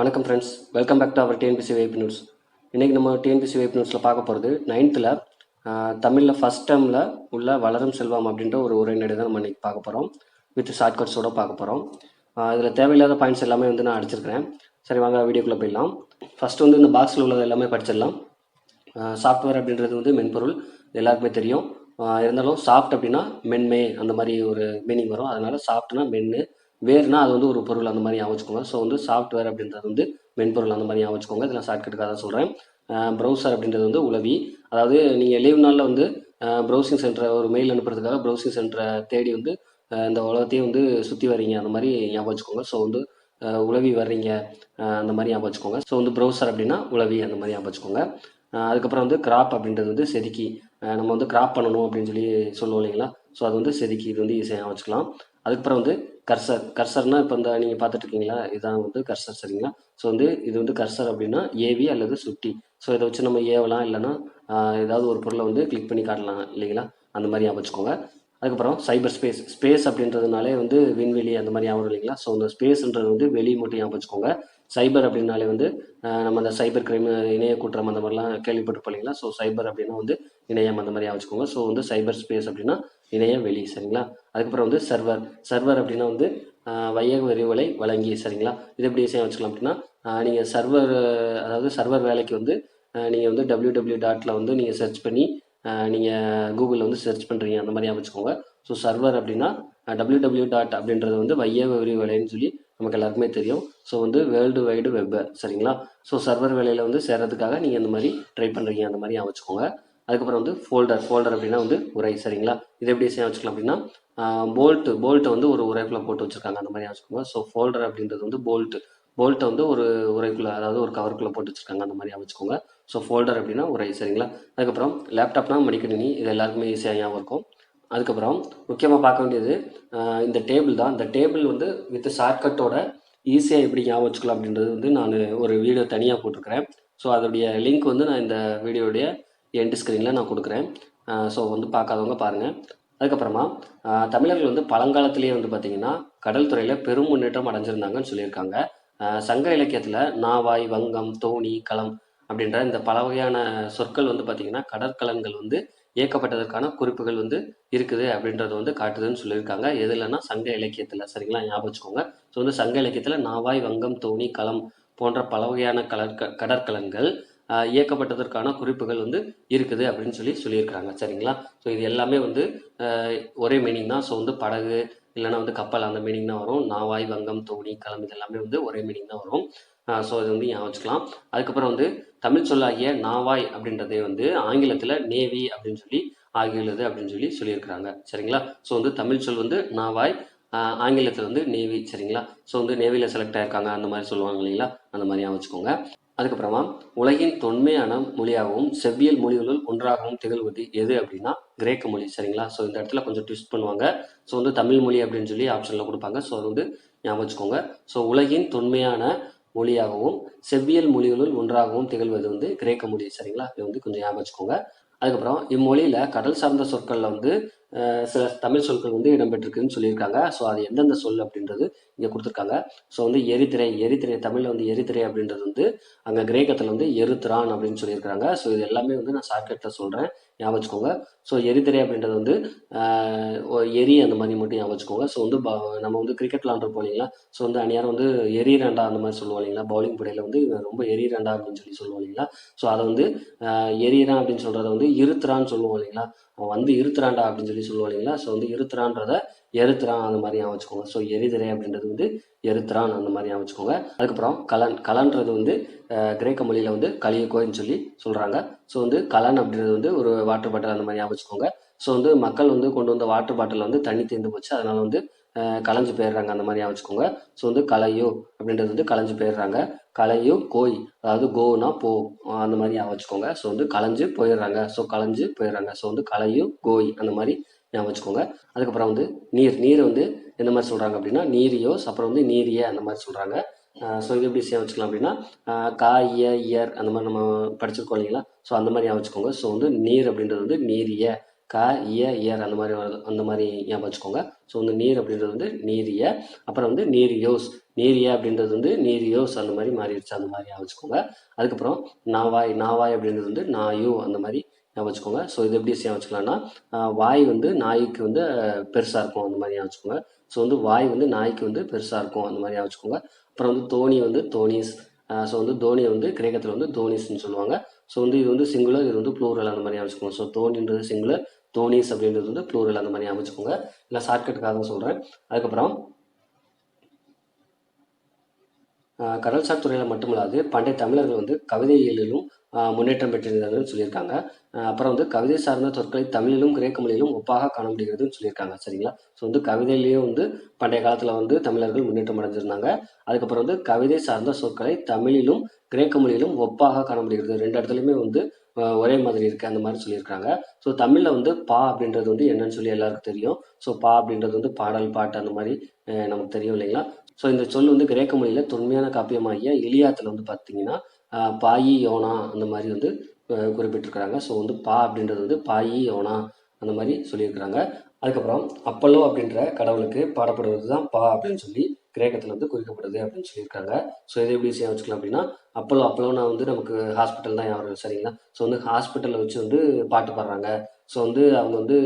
வணக்கம் friends, welcome back to our TNPC web news. இன்றைக்கி நம்ம டிஎன்பிசி வெப் நியூஸில் பார்க்க போகிறது 9th தமிழில் ஃபஸ்ட் டேர்மில் உள்ள வளரும் செல்வம் அப்படின்ற ஒரு உரைநடை தான் நம்ம இன்றைக்கி பார்க்க போகிறோம். வித் ஷார்ட்கட்ஸோடு பார்க்க போகிறோம். இதில் தேவையில்லாத பாயிண்ட்ஸ் எல்லாமே நான் அடிச்சிருக்கிறேன். சரி, வாங்க வீடியோக்குள்ளே போயிடலாம். ஃபஸ்ட்டு இந்த பாக்ஸில் உள்ளது எல்லாமே படிச்சிடலாம். சாஃப்ட்வேர் அப்படின்றது மென்பொருள், எல்லாருக்குமே தெரியும். இருந்தாலும் சாஃப்ட் அப்படின்னா மென்மே அந்த மாதிரி ஒரு மீனிங் வரும். அதனால் சாஃப்ட்னா மென்னு, வேர்னா அது ஒரு பொருள் அந்த மாதிரி ஞாபகம். ஸோ சாஃப்ட்வேர் அப்படின்றது மென்பொருள் அந்த மாதிரி ஞாபகம். இதில் ஷார்ட்கட்டுக்காக தான் சொல்கிறேன். ப்ரௌசர் அப்படின்றது உளவி. அதாவது நீங்கள் லீவ் நாளில் ப்ரௌசிங் சென்டரை ஒரு மெயில் அனுப்புறதுக்காக ப்ரௌசிங் சென்டரை தேடி இந்த உலகத்தையும் சுற்றி வரீங்க அந்த மாதிரி ஞாபகம் வச்சுக்கோங்க. ஸோ உளவி வர்றீங்க அந்த மாதிரி ஞாபகம் வச்சுக்கோங்க. ஸோ ப்ரௌசர் அப்படின்னா உளவி அந்த மாதிரி ஞாபகம் வச்சுக்கோங்க. அதுக்கப்புறம் கிராப் அப்படின்றது செதுக்கி, நம்ம கிராப் பண்ணணும் அப்படின்னு சொல்லி சொல்லுவோம் இல்லைங்களா. ஸோ அது செதுக்கி, இது ஈஸியாக வச்சுக்கலாம். அதுக்கப்புறம் கர்சர்னா இப்போ நீங்கள் பார்த்துட்டு இருக்கீங்களா, இதுதான் கர்சர், சரிங்களா. ஸோ இது கர்சர் அப்படின்னா ஏவி அல்லது சுட்டி. ஸோ இதை வச்சு நம்ம ஏவலாம், இல்லைன்னா ஏதாவது ஒரு பொருளை கிளிக் பண்ணி காட்டலாம் இல்லைங்களா, அந்த மாதிரி ஞாபகம் வச்சுக்கோங்க. அதுக்கப்புறம் சைபர் ஸ்பேஸ் அப்படின்றதுனாலே விண்வெளி அந்த மாதிரி ஞாபகம் இல்லைங்களா. ஸோ இந்த ஸ்பேஸ்ன்றது வெளி மட்டும் ஞாபகம் வச்சுக்கோங்க. சைபர் அப்படின்னாலே நம்ம அந்த சைபர் கிரைம், இணைய குற்றம் அந்த மாதிரிலாம் கேள்விப்பட்டிருப்போம் இல்லைங்களா. ஸோ சைபர் அப்படின்னா இணையம் அந்த மாதிரி வச்சுக்கோங்க. ஸோ சைபர் ஸ்பேஸ் அப்படின்னா இணைய வெளி, சரிங்களா. அதுக்கப்புறம் சர்வர் அப்படின்னா வையக விரிவலை வழங்கி, சரிங்களா. இது எப்படி ஈஸியாக வச்சுக்கலாம் அப்படின்னா, நீங்கள் அதாவது சர்வர் வேலைக்கு நீங்கள் www.டாட்டில் நீங்கள் சர்ச் பண்ணி நீங்கள் கூகுளில் சர்ச் பண்ணுறீங்க அந்த மாதிரி வச்சுக்கோங்க. ஸோ சர்வர் அப்படின்னா www. அப்படின்றது வையக விரிவலைன்னு சொல்லி நமக்கு எல்லாருக்குமே தெரியும். ஸோ வேர்ல்டு வைடு வெப், சரிங்களா. ஸோ சர்வர் வேலையில் சேர்றதுக்காக நீங்கள் இந்த மாதிரி ட்ரை பண்ணுறீங்க அந்த மாதிரி வச்சுக்கோங்க. அதுக்கப்புறம் ஃபோல்டர் அப்படின்னா உரை, சரிங்களா. இது எப்படி ஈஸியாக வச்சுக்கலாம் அப்படின்னா, போல்ட்டை ஒரு உரைக்குள்ளே போட்டு வச்சுருக்காங்க அந்த மாதிரி வச்சுக்கோங்க. ஸோ ஃபோல்டர் அப்படின்றது போல்ட்டை ஒரு உரைக்குள்ளே, அதாவது ஒரு கவருக்குள்ளே போட்டு வச்சுருக்காங்க அந்த மாதிரி வச்சுக்கோங்க. ஸோ ஃபோல்டர் அப்படின்னா உரை, சரிங்களா. அதுக்கப்புறம் லேப்டாப்னா மடிக்கணினி, இது எல்லாருக்குமே ஈஸியாக ஞாபகம் இருக்கும். அதுக்கப்புறம் முக்கியமாக பார்க்க வேண்டியது இந்த டேபிள் தான். இந்த டேபிள் வித் ஷார்ட்கட்டோட ஈஸியாக எப்படி ஞாபகம் வச்சுக்கலாம் அப்படின்றது நான் ஒரு வீடியோ தனியாக போட்டிருக்கிறேன். ஸோ அதோடைய லிங்க் நான் இந்த வீடியோடைய எண்ட் ஸ்க்ரீனில் நான் கொடுக்குறேன். ஸோ பார்க்காதவங்க பாருங்கள். அதுக்கப்புறமா தமிழர்கள் பழங்காலத்திலேயே பார்த்திங்கன்னா கடல் துறையில் பெரும் முன்னேற்றம் அடைஞ்சிருந்தாங்கன்னு சொல்லியிருக்காங்க. சங்க இலக்கியத்தில் நாவாய், வங்கம், தோணி, களம் அப்படின்ற இந்த பல வகையான சொற்கள் பார்த்திங்கன்னா கடற்கலன்கள் இயக்கப்பட்டதற்கான குறிப்புகள் இருக்குது அப்படின்றது காட்டுதுன்னு சொல்லியிருக்காங்க. எதுலன்னா சங்க இலக்கியத்தில், சரிங்களா, ஞாபகம் வச்சுக்கோங்க. ஸோ சங்க இலக்கியத்தில் நாவாய், வங்கம், தோணி, களம் போன்ற பல வகையான கடற்கலன்கள் இயக்கப்பட்டதற்கான குறிப்புகள் இருக்குது அப்படின்னு சொல்லியிருக்காங்க, சரிங்களா. ஸோ இது எல்லாமே ஒரே மீனிங் தான். ஸோ படகு இல்லைன்னா கப்பல் அந்த மீனிங் தான் வரும். நாவாய், வங்கம், தோணி, களம் இது எல்லாமே ஒரே மீனிங் தான் வரும். ஸோ இது ஞாபகம் வச்சுக்கலாம். அதுக்கப்புறம் தமிழ் சொல்லாகிய நாவாய் அப்படின்றதே ஆங்கிலத்தில் நேவி அப்படின்னு சொல்லி ஆகியுள்ளது அப்படின்னு சொல்லியிருக்கிறாங்க, சரிங்களா. ஸோ தமிழ் சொல் நாவாய், ஆங்கிலத்தில் நேவி, சரிங்களா. ஸோ நேவியில் செலக்ட் ஆயிருக்காங்க அந்த மாதிரி சொல்லுவாங்க இல்லைங்களா, அந்த மாதிரி ஞாபகம் வச்சுக்கோங்க. அதுக்கப்புறமா உலகின் தொன்மையான மொழியாகவும் செவ்வியல் மொழிகளுள் ஒன்றாகவும் திகழ்வது எது அப்படின்னா கிரேக்க மொழி, சரிங்களா. ஸோ இந்த இடத்துல கொஞ்சம் ட்விஸ்ட் பண்ணுவாங்க. ஸோ தமிழ் மொழி அப்படின்னு சொல்லி ஆப்ஷனில் கொடுப்பாங்க. ஸோ அது ஞாபகம் வச்சுக்கோங்க. ஸோ உலகின் தொன்மையான மொழியாகவும் செவ்வியல் மொழிகளுள் ஒன்றாகவும் திகழ்வது கிரேக்க மொழி, சரிங்களா. இது கொஞ்சம் ஞாபகம் வச்சுக்கோங்க. அதுக்கப்புறம் இம்மொழியில் கடல் சார்ந்த சொற்களில் சில தமிழ் சொற்கள் இடம்பெற்றிருக்குன்னு சொல்லியிருக்காங்க. ஸோ அது எந்தெந்த சொல் அப்படின்றது இங்கே கொடுத்துருக்காங்க. ஸோ எரித்திரை தமிழில் எரித்திரை அப்படின்றது அங்கே கிரேக்கத்தில் எருத்ரான் அப்படின்னு சொல்லியிருக்காங்க. ஸோ இது எல்லாமே நான் ஷார்ட்கட்டில் சொல்கிறேன், ஞாபகம் வச்சுக்கோங்க. ஸோ எரித்திரை அப்படின்றது எரி அந்த மாதிரி மட்டும் ஞாபகம் வச்சுக்கோங்க. ஸோ நம்ம கிரிக்கெட் விளாண்டுருப்போம் இல்லைங்களா. ஸோ அந்நேரம் எரிரண்டா அந்த மாதிரி சொல்லுவோம் இல்லைங்களா. பவுலிங் படையில் ரொம்ப எரிரண்டா அப்படின்னு சொல்லுவோம் இல்லைங்களா. ஸோ அதை எரியிறான் அப்படின்னு சொல்கிறத இருத்துறான்னு சொல்லுவோம் இல்லைங்களா. அவன் இருத்துறான்டா அப்படின்னு சொல்லுவோம் இல்லைங்களா. ஸோ இருத்துறான்றத எருத்துறான் அந்த மாதிரி ஞாபகம் வச்சுக்கோங்க. ஸோ எரிதிரை அப்படின்றது எருத்துறான் அந்த மாதிரி ஞாபகம் வச்சுக்கோங்க. அதுக்கப்புறம் கலன்றது கிரேக்க மொழியில் கலியகோன்னு சொல்லி சொல்கிறாங்க. ஸோ கலன் அப்படின்றது ஒரு வாட்டர் பாட்டில் அந்த மாதிரி ஞாபகம் வச்சுக்கோங்க. ஸோ மக்கள் கொண்டு வந்த வாட்டர் பாட்டில் தண்ணி தீர்ந்து போச்சு, அதனால கலைஞ்சு போயிடுறாங்க அந்த மாதிரி ஞாபகம் வச்சுக்கோங்க. ஸோ கலையோ அப்படின்றது கலைஞ்சு போயிடுறாங்க. கலையோ கோய், அதாவது கோனா போ அந்த மாதிரி ஞாபகம் வச்சுக்கோங்க. ஸோ கலைஞ்சு போயிடுறாங்க. ஸோ கலைஞ்சு போயிடுறாங்க. ஸோ கலையோ கோய் அந்த மாதிரி ஞாபகம் வச்சுக்கோங்க. அதுக்கப்புறம் நீர் எந்த மாதிரி சொல்கிறாங்க அப்படின்னா நீரியோஸ், அப்புறம் நீரிய அந்த மாதிரி சொல்கிறாங்க. ஸோ இது எப்படி ஈஸியாக வச்சுக்கலாம் அப்படின்னா இயர் அந்த மாதிரி நம்ம படிச்சிருக்கோம் இல்லைங்களா. ஸோ அந்த மாதிரி ஞாபகம் வச்சுக்கோங்க. ஸோ நீர் அப்படின்றது நீரிய, க இய இயர் அந்த மாதிரி வருது, அந்த மாதிரி ஞாபகம் வச்சுக்கோங்க. ஸோ வந்து நீர் அப்படின்றது வந்து நீரிய, அப்புறம் வந்து நீரியோஸ், நீரிய அப்படின்றது வந்து நீரியோஸ் அந்த மாதிரி மாறிடுச்சு, அந்த மாதிரி ஞாபகம் வச்சுக்கோங்க. அதுக்கப்புறம் நாவாய், நாவாய் அப்படின்றது வந்து நாயு அந்த மாதிரி ஞாபகம் வச்சுக்கோங்க. ஸோ இது எப்படி ஞாபகம் வச்சுக்கலாம்னா வாய் வந்து நாய்க்கு வந்து பெருசாக இருக்கும் அந்த மாதிரி ஞாபகம் வச்சுக்கோங்க. ஸோ வந்து வாய் வந்து நாய்க்கு வந்து பெருசாக இருக்கும் அந்த மாதிரி ஞாபகம் வச்சுக்கோங்க. அப்புறம் வந்து தோனி வந்து தோனிஸ். ஸோ வந்து தோனியை வந்து கிரேக்கத்தில் வந்து தோனிஸ்ன்னு சொல்லுவாங்க. ஸோ வந்து இது வந்து சிங்குலர், இது வந்து ப்ளூரல் அந்த மாதிரி ஞாபகம் வச்சுக்கோங்க. ஸோ தோனின்றது சிங்குலர், தோனிஸ் அப்படின்றது வந்து ப்ளூரல் அந்த மாதிரி ஞாபகம் வச்சுக்கோங்க. இல்லை ஷார்ட்கட்டுக்காக தான் சொல்கிறேன். அதுக்கப்புறம் கடல்சார் துறையில் மட்டுமல்லாது பண்டைய தமிழர்கள் வந்து கவிதையிலும் முன்னேற்றம் பெற்றிருந்தார்கள்னு சொல்லியிருக்காங்க. அப்புறம் வந்து கவிதை சார்ந்த சொற்களை தமிழிலும் கிரேக்க மொழியிலும் ஒப்பாக காண முடிகிறதுன்னு சொல்லியிருக்காங்க. சரிங்களா? ஸோ வந்து கவிதையிலேயும் வந்து பண்டைய காலத்தில் வந்து தமிழர்கள் முன்னேற்றம் அடைஞ்சிருந்தாங்க. அதுக்கப்புறம் வந்து கவிதை சார்ந்த சொற்களை தமிழிலும் கிரேக்க மொழியிலும் ஒப்பாக காண முடிகிறது. ரெண்டு இடத்துலையுமே வந்து ஒரே மாதிரி இருக்குது அந்த மாதிரி சொல்லியிருக்காங்க. ஸோ தமிழில் வந்து பா அப்படின்றது வந்து என்னன்னு சொல்லி எல்லாருக்கும் தெரியும். ஸோ பா அப்படின்றது வந்து பாடல், பாட்டு அந்த மாதிரி நமக்கு தெரியும் இல்லைங்களா? ஸோ இந்த சொல் வந்து கிரேக்க மொழியில் தொன்மையான காப்பியமாகிய இலியாத்தில் வந்து பார்த்தீங்கன்னா பாயி யோனா அந்த மாதிரி வந்து குறிப்பிட்டிருக்கிறாங்க. ஸோ வந்து பா அப்படின்றது வந்து பாயி யோனா அந்த மாதிரி சொல்லியிருக்கிறாங்க. அதுக்கப்புறம் அப்பல்லோ அப்படின்ற கடவுளுக்கு பாடப்படுவது தான் பா அப்படின்னு சொல்லி கிரேக்கத்தில் வந்து குறிக்கப்படுது அப்படின்னு சொல்லியிருக்காங்க. ஸோ இதை எப்படி ஈஸியாக வச்சுக்கலாம் அப்படின்னா அப்பல்லோனா வந்து நமக்கு ஹாஸ்பிட்டல் தான் யாரும் சரிங்களா? ஸோ வந்து ஹாஸ்பிட்டலில் வச்சு வந்து பாட்டு பாடுறாங்க. ஸோ வந்து அவங்க வந்து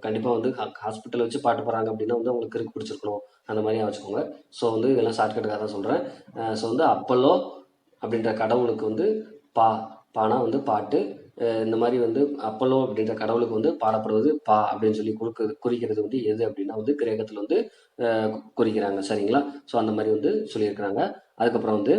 கண்டிப்பாக வந்து ஹாஸ்பிட்டலில் வச்சு பாட்டு பாடுறாங்க அப்படின்னா வந்து அவங்களுக்கு கிறுக்கு பிடிச்சிருக்கணும் அந்த மாதிரியா வச்சுக்கோங்க. ஸோ வந்து இதெல்லாம் ஷார்ட்கட்டுக்காக தான் சொல்கிறேன். ஸோ வந்து அப்பல்லோ அப்படின்ற கடவுளுக்கு வந்து பா, பானா வந்து பாட்டு. இந்த மாதிரி வந்து அப்பல்லோ அப்படின்ற கடவுளுக்கு வந்து பாடப்படுவது பா அப்படின்னு சொல்லி குறிக்கிறது வந்து எது அப்படின்னா வந்து கிரேக்கத்தில் வந்து குறிக்கிறாங்க. சரிங்களா? ஸோ அந்த மாதிரி வந்து சொல்லியிருக்கிறாங்க. அதுக்கப்புறம் வந்து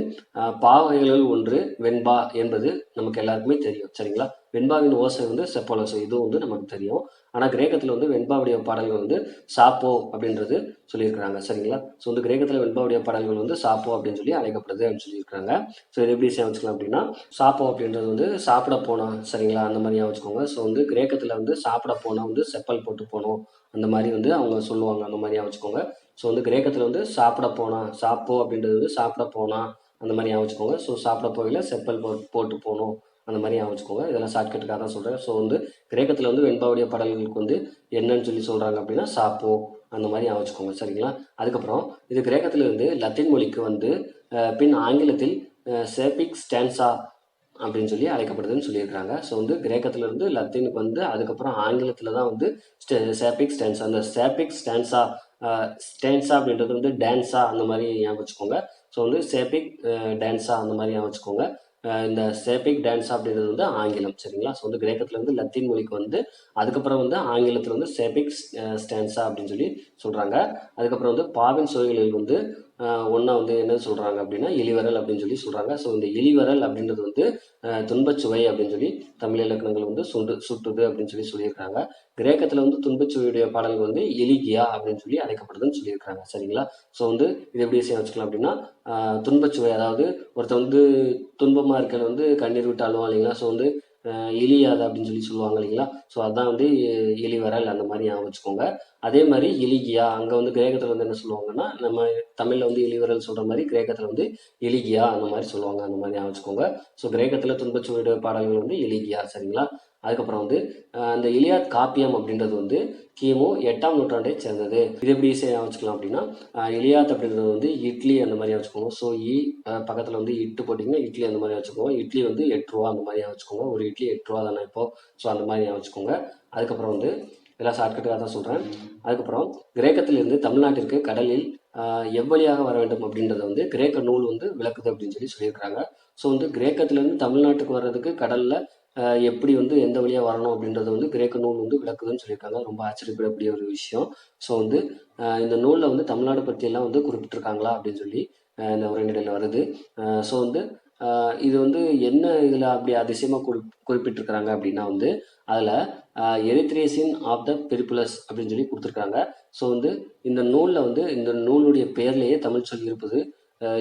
பா வகைகளில் ஒன்று வெண்பா என்பது நமக்கு எல்லாருக்குமே தெரியும். சரிங்களா? வெண்பாவின் ஓசை வந்து செப்போலோசை, இதுவும் வந்து நமக்கு தெரியும். ஆனால் கிரேக்கத்தில் வந்து வெண்பாவுடைய பாடல்கள் வந்து சாப்போ அப்படின்றது சொல்லியிருக்கிறாங்க. சரிங்களா? ஸோ வந்து கிரேக்கத்தில் வெண்பாவுடைய பாடல்கள் வந்து சாப்போ அப்படின்னு சொல்லி அழைக்கப்படுது அப்படின்னு சொல்லியிருக்காங்க. ஸோ இது எப்படி வச்சுக்கலாம் அப்படின்னா சாப்போ அப்படின்றது வந்து சாப்பிட போனோம். சரிங்களா? அந்த மாதிரி வச்சுக்கோங்க. ஸோ வந்து கிரேக்கத்தில் வந்து சாப்பிட போனால் வந்து செப்பல் போட்டு போனோம் அந்த மாதிரி வந்து அவங்க சொல்லுவாங்க. அந்த மாதிரியா வச்சுக்கோங்க. ஸோ வந்து கிரேக்கத்தில் வந்து சாப்பிட போனா, சாப்போ அப்படின்றது வந்து சாப்பிட போனா அந்த மாதிரி வச்சுக்கோங்க. ஸோ சாப்பிட போகையில் செப்பல் போட்டு போகணும் அந்த மாதிரி வச்சுக்கோங்க. இதெல்லாம் ஷார்ட்கட்டுக்காக தான் சொல்கிறேன். ஸோ வந்து கிரேக்கத்தில் வந்து வெண்பாவுடைய பாடல்களுக்கு வந்து என்னன்னு சொல்லி சொல்கிறாங்க அப்படின்னா சாப்போ அந்த மாதிரி வச்சுக்கோங்க. சரிங்களா? அதுக்கப்புறம் இது கிரேக்கத்தில் இருந்து லத்தீன் மொழிக்கு வந்து பின் ஆங்கிலத்தில் சேபிக் ஸ்டான்சா அப்படின்னு சொல்லி அழைக்கப்படுதுன்னு சொல்லியிருக்காங்க. ஸோ வந்து கிரேக்கத்துல இருந்து லத்தீனுக்கு வந்து அதுக்கப்புறம் ஆங்கிலத்தில் தான் வந்து சேபிக் ஸ்டான்சா, அந்த சேபிக் ஸ்டான்சா ஸ்டான்சா அப்படின்றது வந்து டான்ஸா அந்த மாதிரி ஞாபகம் வச்சுக்கோங்க. ஸோ வந்து சேபிக் டான்ஸா அந்த மாதிரி ஞாபகம் வச்சுக்கோங்க. இந்த சேபிக் டான்ஸ் அப்படின்றது வந்து ஆங்கிலம். சரிங்களா? ஸோ வந்து கிரேக்கத்துல இருந்து லத்தீன் மொழிக்கு வந்து அதுக்கப்புறம் வந்து ஆங்கிலத்தில் வந்து சேபிக் ஸ்டான்ஸா அப்படின்னு சொல்லி சொல்கிறாங்க. அதுக்கப்புறம் வந்து பாவின் சுவைகளில் வந்து ஒன்றா வந்து என்ன சொல்கிறாங்க அப்படின்னா இளிவரல் அப்படின்னு சொல்லி சொல்கிறாங்க. ஸோ இந்த இளிவரல் அப்படின்றது வந்து துன்பச்சுவை அப்படின்னு சொல்லி தமிழ் இலக்கணங்கள் வந்து சுட்டுது அப்படின்னு சொல்லி சொல்லியிருக்காங்க. கிரேக்கத்தில் வந்து துன்பச்சுவையுடைய பாடல்கள் வந்து எலிகியா அப்படின்னு சொல்லி அழைக்கப்படுதுன்னு சொல்லியிருக்காங்க. சரிங்களா? ஸோ வந்து இது எப்படி வச்சுக்கலாம் அப்படின்னா துன்பச்சுவை, அதாவது ஒருத்தர் வந்து துன்பமாக இருக்கிறது வந்து கண்ணீர் விட்டு அழுவான் இல்லைங்களா? ஸோ வந்து இலியாது அப்படின்னு சொல்லி சொல்லுவாங்க இல்லைங்களா? ஸோ அதான் வந்து இலிவரல் அந்த மாதிரி ஞாபகம் வச்சுக்கோங்க. அதே மாதிரி இலிகியா அங்கே வந்து கிரேக்கத்தில் வந்து என்ன சொல்லுவாங்கன்னா நம்ம தமிழில் வந்து இலிவரல் சொல்கிற மாதிரி கிரேக்கத்தில் வந்து இலிகியா அந்த மாதிரி சொல்லுவாங்க. அந்த மாதிரி ஞாபகம் வச்சுக்கோங்க. ஸோ கிரேக்கத்தில் துன்பச்சுவையுடைய பாடல்கள் வந்து இலிகியா. சரிங்களா? அதுக்கப்புறம் வந்து அந்த இலியாத் காப்பியம் அப்படின்றது வந்து கிமு 8ஆம் நூற்றாண்டை சேர்ந்தது. இது எப்படி ஈஸியாக வச்சுக்கலாம் அப்படின்னா இலியாத் அப்படின்றது வந்து இட்லி அந்த மாதிரி வச்சுக்கோங்க. ஸோ பக்கத்தில் வந்து இட்டு போட்டிங்கன்னா இட்லி அந்த மாதிரி வச்சுக்கோங்க. இட்லி வந்து 8 ரூபா அந்த மாதிரி வச்சுக்கோங்க. ஒரு இட்லி 8 ரூபா தானே இப்போ. ஸோ அந்த மாதிரி வச்சுக்கோங்க. அதுக்கப்புறம் வந்து இதெல்லாம் ஷார்ட்கட்டுக்காக தான் சொல்கிறேன். அதுக்கப்புறம் கிரேக்கத்திலிருந்து தமிழ்நாட்டிற்கு கடலில் எவ்வழியாக வர வேண்டும் அப்படின்றத வந்து கிரேக்க நூல் வந்து விளக்குது அப்படின்னு சொல்லி சொல்லியிருக்காங்க. ஸோ வந்து கிரேக்கத்திலேருந்து தமிழ்நாட்டுக்கு வர்றதுக்கு கடலில் எப்படி வந்து எந்த வழியாக வரணும் அப்படின்றத வந்து கிரேக்க நூல் வந்து விளக்குதுன்னு சொல்லியிருக்காங்க. ரொம்ப ஆச்சரியப்படக்கூடிய ஒரு விஷயம். ஸோ வந்து இந்த நூலில் வந்து தமிழ்நாடு பற்றியெல்லாம் வந்து குறிப்பிட்டிருக்காங்களா அப்படின்னு சொல்லி இந்த உரைநடையில் வருது. ஸோ வந்து இது வந்து என்ன இதில் அப்படி அதிசயமாக குறிப்பிட்டிருக்கிறாங்க அப்படின்னா வந்து அதில் எரித்ரேசின் ஆஃப் த பெரிப்புலஸ் அப்படின்னு சொல்லி கொடுத்துருக்காங்க. ஸோ வந்து இந்த நூலில் வந்து இந்த நூலுடைய பேர்லேயே தமிழ் சொல்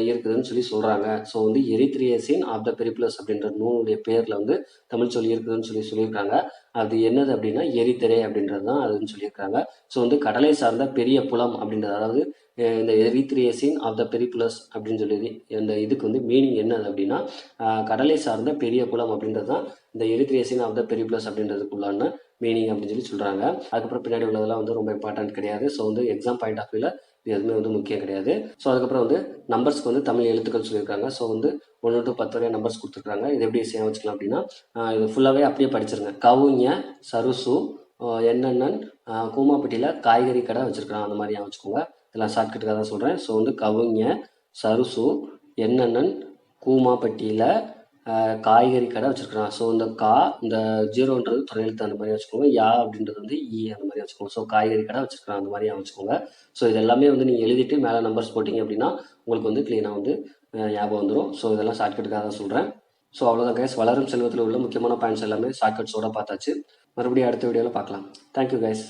இருக்குதுன்னு சொல்லி சொல்கிறாங்க. ஸோ வந்து எரித்ரியேசின் ஆஃப் த பெரிப்புலஸ் அப்படின்ற நூலுடைய பேரில் வந்து தமிழ் சொல் இருக்குதுன்னு சொல்லியிருக்காங்க. அது என்னது அப்படின்னா எரித்திரே அப்படின்றது தான் அதுன்னு சொல்லியிருக்காங்க. ஸோ வந்து கடலை சார்ந்த பெரிய புலம் அப்படின்றது, அதாவது இந்த எரித்ரியேசின் ஆஃப் த பெரிப்புலஸ் அப்படின்னு சொல்லி இந்த இதுக்கு வந்து மீனிங் என்னது அப்படின்னா கடலை சார்ந்த பெரிய குளம் அப்படின்றது தான் இந்த எரித்ரியேசின் ஆஃப் த பெரிப்புலஸ் அப்படின்றதுக்குள்ளான மீனிங் அப்படின்னு சொல்கிறாங்க. அதுக்கப்புறம் பின்னாடி உள்ளதெல்லாம் வந்து ரொம்ப இம்பார்ட்டன்ட் கிடையாது. ஸோ வந்து எக்ஸாம் பாயிண்ட் ஆஃப் வியூவில் இது எதுவுமே வந்து முக்கியம் கிடையாது. ஸோ அதுக்கப்புறம் வந்து நம்பர்ஸ்க்கு வந்து தமிழ் எழுத்துக்கள் சொல்லியிருக்காங்க. ஸோ வந்து 1 to 10 வரை நம்பர்ஸ் கொடுத்துருக்காங்க. இது எப்படி ஈஸியாக வச்சுக்கலாம் அப்படின்னா இது ஃபுல்லாகவே அப்படியே படிச்சிருங்க. கவுஞ சருசு என்னென்னன் கூமாப்பட்டியில் காய்கறி கடை வச்சுருக்கான், அந்த மாதிரியா வச்சுக்கோங்க. இதெல்லாம் ஷார்ட்கட்டுக்காக தான் சொல்கிறேன். ஸோ வந்து கவுஞ சருசு என்னென்னன் கூமாப்பட்டியில் காய்கறி கடை வச்சுருக்கான். ஸோ இந்த இந்த ஜீரோன்றது துணை எழுத்து அந்த மாதிரி வச்சுக்கோங்க. யா அப்படின்றது வந்து ஈ அந்த மாதிரி வச்சுக்கோங்க. ஸோ காய்கறி கடை வச்சுருக்கான் அந்த மாதிரியா வச்சுக்கோங்க. ஸோ இது எல்லாமே வந்து நீங்கள் எழுதிட்டு மேலே நம்பர்ஸ் போட்டிங்க அப்படின்னா உங்களுக்கு வந்து க்ளீனாக வந்து ஞாபகம் வந்துடும். ஸோ இதெல்லாம் ஷார்ட்கட்டுக்காக தான் சொல்கிறேன். ஸோ அவ்வளோதான் கைஸ், வளரும் செல்வத்தில் உள்ள முக்கியமான பாயிண்ட்ஸ் எல்லாமே ஷார்ட்கட்ஸோட பார்த்தாச்சு. மறுபடியும் அடுத்த வீடியோவில் பார்க்கலாம். Thank you guys.